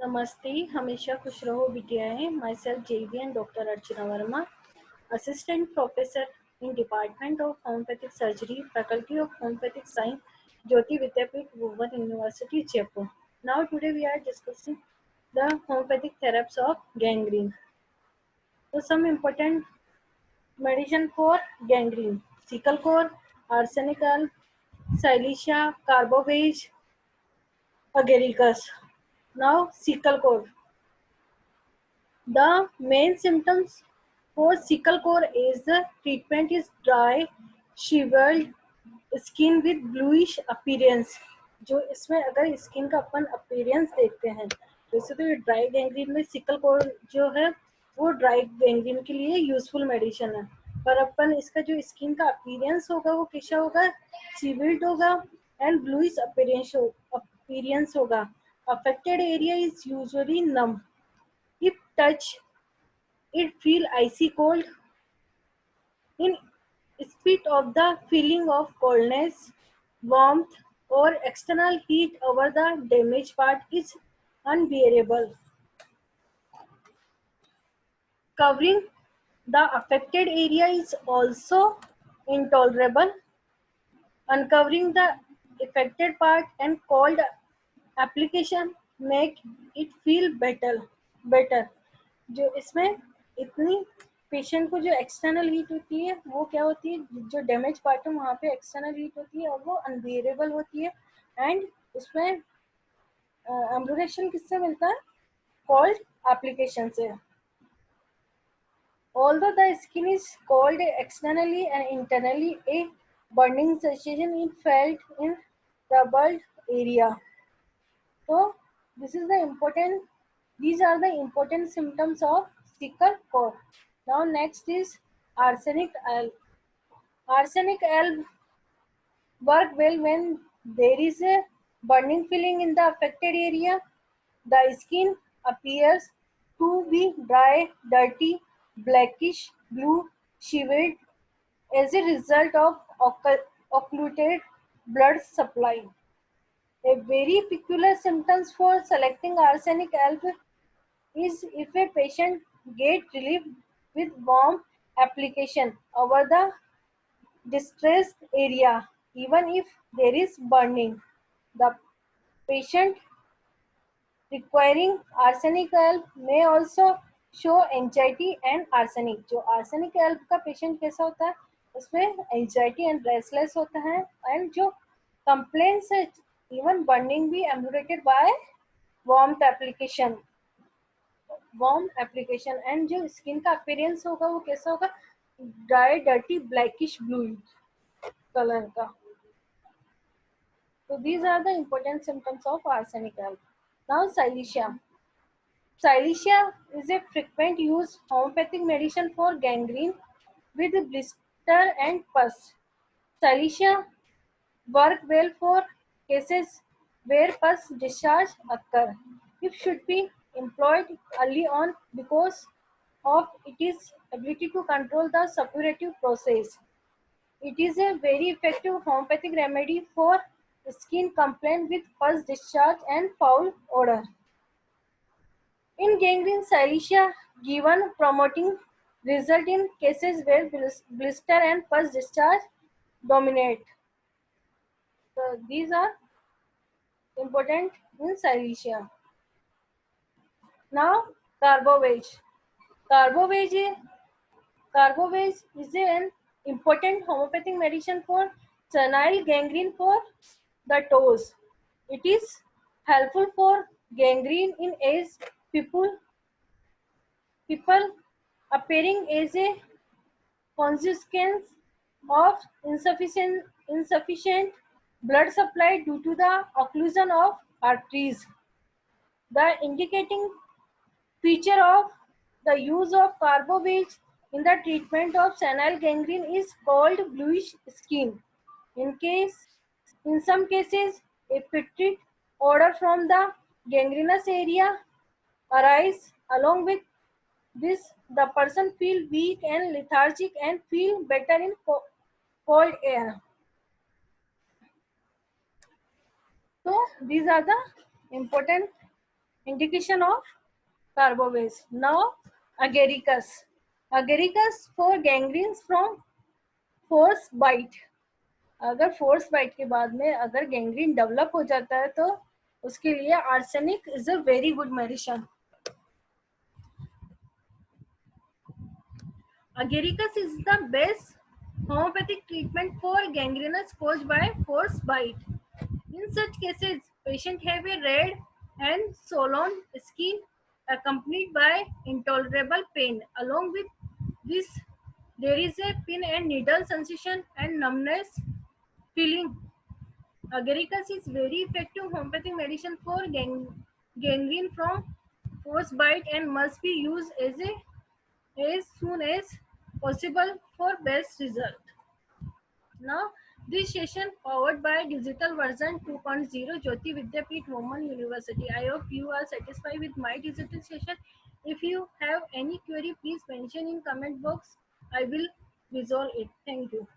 नमस्ते, हमेशा खुश रहो बिटियाएं। Myself JV and Dr. Archana Verma, Assistant Professor in Department of Homeopathic Surgery, Faculty of Homeopathic Science, Jyoti Vidyapeeth, Woven University, Jaipur. Now today we are discussing the homeopathic therapies of gangrene. So some important medicine for gangrene: sickle core, arsenic alb, silicea, carbovage, agaricus. Now sickle core. The main symptoms for sickle core is the treatment is dry, shriveled skin with bluish appearance. जो इसमें अगर skin का अपन appearance देखते हैं, वैसे तो ये dry gangrene में सिकल कोर जो है वो ड्राई गैंग्रीन के लिए यूजफुल मेडिसिन है, पर अपन इसका जो स्किन का अपीयरेंस होगा वो कैसा होगा, सिविल्ड होगा एंड ब्लूइश अपीयरेंस होगा. Affected area is usually numb. If touch it feel icy cold. In spite of the feeling of coldness, warmth or external heat over the damaged part is unbearable. Covering the affected area is also intolerable. Uncovering the affected part and cold application make it feel better. जो इसमें इतनी patient को जो external heat होती है वो क्या होती है, जो डैमेज पार्ट है वहाँ पे एक्सटर्नल हीट होती है और वो अनबियरेबल होती है. एंड उसमें एम्ब्यूरेशन किससे मिलता है, कोल्ड एप्लीकेशन से. Although the skin is cold externally and internally, a burning sensation is felt in troubled area. So this is the important. These are the important symptoms of sickle core. Now next is arsenic alb. Arsenic alb work well when there is a burning feeling in the affected area. The skin appears to be dry, dirty, blackish blue, shivered as a result of occluded blood supply. A very peculiar symptoms for selecting arsenic alb is if a patient get relief with warm application over the distressed area, even if there is burning. The patient requiring arsenic alb may also show anxiety and arsenic. जो arsenic alb का patient कैसा होता है, उसमें anxiety and restless होता है, and जो complaints है even burning भी ameliorated by warmth application. Warm application and जो स्किन का अपीयरेंस होगा वो कैसा होगा, dry dirty blackish blue colour का. So these are the important symptoms of arsenic alb. Now silicea. Silicea is a frequent used homeopathic medicine for gangrene with blister and pus. Silicea work well for cases where pus discharge occur. It should be employed early on because of its ability to control the suppurative process. It is a very effective homeopathic remedy for skin complaint with pus discharge and foul odor. In gangrene, silicea given promoting result in cases where blister and pus discharge dominate. So these are important in silicea. Now carbovage. Carbovage Carbovage is an important homeopathic medicine for senile gangrene for the toes. It is helpful for gangrene in aged people appearing as a consequence of insufficient blood supply due to the occlusion of arteries. The indicating feature of the use of carbovage in the treatment of senile gangrene is called bluish skin. In some cases, a putrid odor from the gangrenous area arises. Along with this, the person feel weak and lethargic and feel better in cold air. So these are the important indication of carboways. Now, agaricus. Agaricus for gangrenes from force bite. अगर force bite के बाद में अगर gangrene develop हो जाता है तो उसके लिए arsenic is a very good medicine. Agaricus is the best homeopathic treatment for gangrenous caused by force bite. In such cases, patient have a red and swollen skin accompanied by intolerable pain. Along with this, there is a pin and needle sensation and numbness feeling. Agaricus is very effective homeopathic medicine for gangrene from frostbite and must be used as soon as possible for best result. Now, this session powered by digital version 2.0 Jyoti Vidyapeeth Women University. I hope you are satisfied with my digital session. If you have any query, please mention in comment box. I will resolve it. Thank you.